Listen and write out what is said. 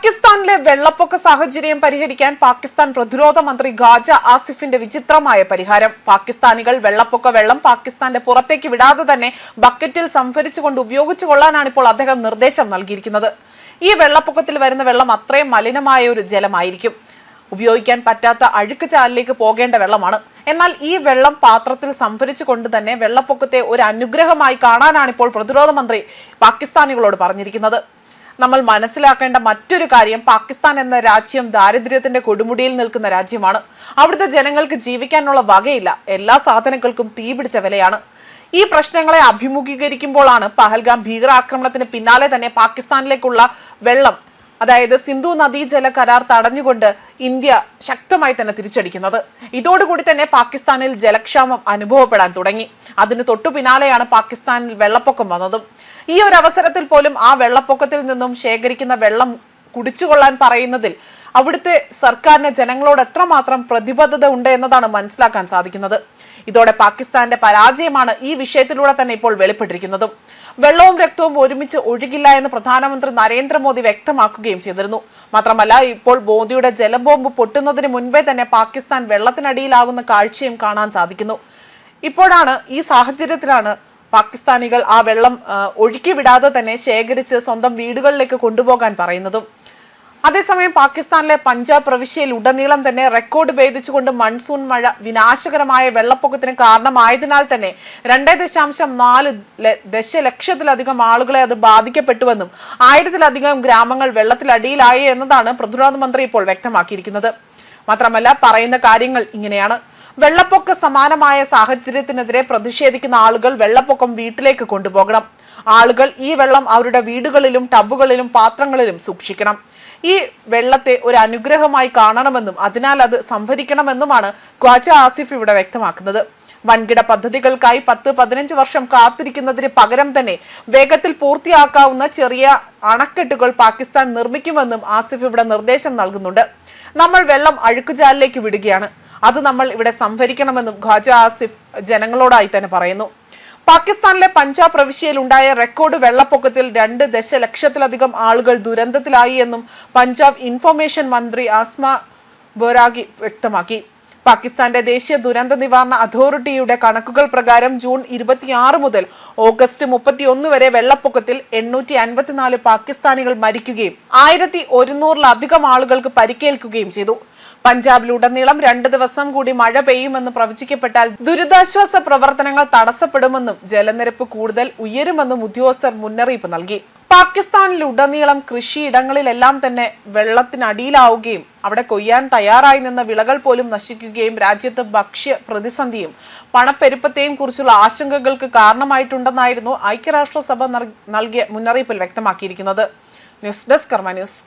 പാകിസ്ഥാനിലെ വെള്ളപ്പൊക്ക സാഹചര്യം പരിഹരിക്കാൻ പാകിസ്ഥാൻ പ്രതിരോധ മന്ത്രി ഖാജ ആസിഫിന്റെ വിചിത്രമായ പരിഹാരം. പാകിസ്ഥാനികൾ വെള്ളപ്പൊക്ക വെള്ളം പാകിസ്ഥാന്റെ പുറത്തേക്ക് വിടാതെ തന്നെ ബക്കറ്റിൽ സംഭരിച്ചുകൊണ്ട് ഉപയോഗിച്ചു കൊള്ളാനാണ് ഇപ്പോൾ അദ്ദേഹം നിർദ്ദേശം നൽകിയിരിക്കുന്നത്. ഈ വെള്ളപ്പൊക്കത്തിൽ വരുന്ന വെള്ളം അത്രയും മലിനമായ ഒരു ജലമായിരിക്കും. ഉപയോഗിക്കാൻ പറ്റാത്ത അഴുക്ക് ചാലിലേക്ക് പോകേണ്ട വെള്ളമാണ്. എന്നാൽ ഈ വെള്ളം പാത്രത്തിൽ സംഭരിച്ചുകൊണ്ട് തന്നെ വെള്ളപ്പൊക്കത്തെ ഒരു അനുഗ്രഹമായി കാണാനാണ് ഇപ്പോൾ പ്രതിരോധ മന്ത്രി പാകിസ്ഥാനികളോട് പറഞ്ഞിരിക്കുന്നത്. നമ്മൾ മനസ്സിലാക്കേണ്ട മറ്റൊരു കാര്യം, പാകിസ്ഥാൻ എന്ന രാജ്യം ദാരിദ്ര്യത്തിന്റെ കൊടുമുടിയിൽ നിൽക്കുന്ന രാജ്യമാണ്. അവിടുത്തെ ജനങ്ങൾക്ക് ജീവിക്കാനുള്ള വകയില്ല. എല്ലാ സാധനങ്ങൾക്കും തീപിടിച്ച വിലയാണ്. ഈ പ്രശ്നങ്ങളെ അഭിമുഖീകരിക്കുമ്പോഴാണ് പഹൽഗാം ഭീകരാക്രമണത്തിന് പിന്നാലെ തന്നെ പാകിസ്ഥാനിലേക്കുള്ള വെള്ളം, അതായത് സിന്ധു നദീജല കരാർ തടഞ്ഞുകൊണ്ട് ഇന്ത്യ ശക്തമായി തന്നെ തിരിച്ചടിക്കുന്നത്. ഇതോടുകൂടി തന്നെ പാകിസ്ഥാനിൽ ജലക്ഷാമം അനുഭവപ്പെടാൻ തുടങ്ങി. അതിന് തൊട്ടു പിന്നാലെയാണ് പാകിസ്ഥാനിൽ വെള്ളപ്പൊക്കം വന്നതും. ഈ ഒരു അവസരത്തിൽ പോലും ആ വെള്ളപ്പൊക്കത്തിൽ നിന്നും ശേഖരിക്കുന്ന വെള്ളം കുടിച്ചുകൊള്ളാൻ പറയുന്നതിൽ അവിടുത്തെ സർക്കാരിന് ജനങ്ങളോട് എത്രമാത്രം പ്രതിബദ്ധത ഉണ്ട് എന്നതാണ് മനസ്സിലാക്കാൻ സാധിക്കുന്നത്. ഇതോടെ പാകിസ്ഥാന്റെ പരാജയമാണ് ഈ വിഷയത്തിലൂടെ തന്നെ ഇപ്പോൾ വെളിപ്പെട്ടിരിക്കുന്നതും. വെള്ളവും രക്തവും ഒരുമിച്ച് ഒഴുകില്ല എന്ന് പ്രധാനമന്ത്രി നരേന്ദ്രമോദി വ്യക്തമാക്കുകയും ചെയ്തിരുന്നു. മാത്രമല്ല, ഇപ്പോൾ മോദിയുടെ ജലബോംബ് പൊട്ടുന്നതിന് മുൻപേ തന്നെ പാകിസ്ഥാൻ വെള്ളത്തിനടിയിലാകുന്ന കാഴ്ചയും കാണാൻ സാധിക്കുന്നു. ഇപ്പോഴാണ് ഈ സാഹചര്യത്തിലാണ് പാകിസ്ഥാനികൾ ആ വെള്ളം ഒഴുക്കി വിടാതെ തന്നെ ശേഖരിച്ച് സ്വന്തം വീടുകളിലേക്ക് കൊണ്ടുപോകാൻ പറയുന്നതും. അതേസമയം പാകിസ്ഥാനിലെ പഞ്ചാബ് പ്രവിശ്യയിൽ ഉടനീളം തന്നെ റെക്കോർഡ് ഭേദിച്ചുകൊണ്ട് മൺസൂൺ മഴ വിനാശകരമായ വെള്ളപ്പൊക്കത്തിന് കാരണമായതിനാൽ തന്നെ 2.4 ദശലക്ഷത്തിലധികം ആളുകളെ അത് ബാധിക്കപ്പെട്ടുവെന്നും 1000-ലധികം ഗ്രാമങ്ങൾ വെള്ളത്തിലടിയിലായി എന്നതാണ് പ്രതിരോധ മന്ത്രി ഇപ്പോൾ വ്യക്തമാക്കിയിരിക്കുന്നത്. മാത്രമല്ല, പറയുന്ന കാര്യങ്ങൾ ഇങ്ങനെയാണ്. വെള്ളപ്പൊക്ക സമാനമായ സാഹചര്യത്തിനെതിരെ പ്രതിഷേധിക്കുന്ന ആളുകൾ വെള്ളപ്പൊക്കം വീട്ടിലേക്ക് കൊണ്ടുപോകണം. ആളുകൾ ഈ വെള്ളം അവരുടെ വീടുകളിലും ടബുകളിലും പാത്രങ്ങളിലും സൂക്ഷിക്കണം. ഈ വെള്ളത്തെ ഒരു അനുഗ്രഹമായി കാണണമെന്നും അതിനാൽ അത് സംഭരിക്കണമെന്നുമാണ് ഖ്വാജ ആസിഫ് ഇവിടെ വ്യക്തമാക്കുന്നത്. വൻകിട പദ്ധതികൾക്കായി 10-15 വർഷം കാത്തിരിക്കുന്നതിന് പകരം തന്നെ വേഗത്തിൽ പൂർത്തിയാക്കാവുന്ന ചെറിയ അണക്കെട്ടുകൾ പാകിസ്ഥാൻ നിർമ്മിക്കുമെന്നും ആസിഫ് ഇവിടെ നിർദ്ദേശം നൽകുന്നുണ്ട്. നമ്മൾ വെള്ളം അഴുക്കുചാലിലേക്ക് വിടുകയാണ്, അത് നമ്മൾ ഇവിടെ സംഭരിക്കണമെന്നും ഖ്വാജ ആസിഫ് ജനങ്ങളോടായി തന്നെ പറയുന്നു. പാകിസ്ഥാനിലെ പഞ്ചാബ് പ്രവിശ്യയിൽ ഉണ്ടായ റെക്കോർഡ് വെള്ളപ്പൊക്കത്തിൽ 2 ദശലക്ഷത്തിലധികം ആളുകൾ ദുരന്തത്തിലായി എന്നും പഞ്ചാബ് ഇൻഫർമേഷൻ മന്ത്രി ആസ്മ ബൊറാഗി വ്യക്തമാക്കി. പാകിസ്ഥാന്റെ ദേശീയ ദുരന്ത നിവാരണ അതോറിറ്റിയുടെ കണക്കുകൾ പ്രകാരം ജൂൺ 26 മുതൽ ഓഗസ്റ്റ് 31 വരെ വെള്ളപ്പൊക്കത്തിൽ 854 പാകിസ്ഥാനികൾ മരിക്കുകയും 1100-ലധികം ആളുകൾക്ക് പരിക്കേൽക്കുകയും ചെയ്തു. പഞ്ചാബിലുടനീളം 2 ദിവസം കൂടി മഴ പെയ്യുമെന്ന് പ്രവചിക്കപ്പെട്ടാൽ ദുരിതാശ്വാസ പ്രവർത്തനങ്ങൾ തടസ്സപ്പെടുമെന്നും ജലനിരപ്പ് കൂടുതൽ ഉയരുമെന്നും ഉദ്യോഗസ്ഥർ മുന്നറിയിപ്പ് നൽകി. പാകിസ്ഥാനിലുടനീളം കൃഷിയിടങ്ങളിലെല്ലാം തന്നെ വെള്ളത്തിനടിയിലാവുകയും അവിടെ കൊയ്യാൻ തയ്യാറായി നിന്ന വിളകൾ പോലും നശിക്കുകയും രാജ്യത്ത് ഭക്ഷ്യ പ്രതിസന്ധിയും പണപ്പെരുപ്പത്തെയും കുറിച്ചുള്ള ആശങ്കകൾക്ക് കാരണമായിട്ടുണ്ടെന്നായിരുന്നു ഐക്യരാഷ്ട്രസഭ നൽകിയ മുന്നറിയിപ്പിൽ വ്യക്തമാക്കിയിരിക്കുന്നത്. ന്യൂസ് ഡെസ്ക് കർമ്മ ന്യൂസ്.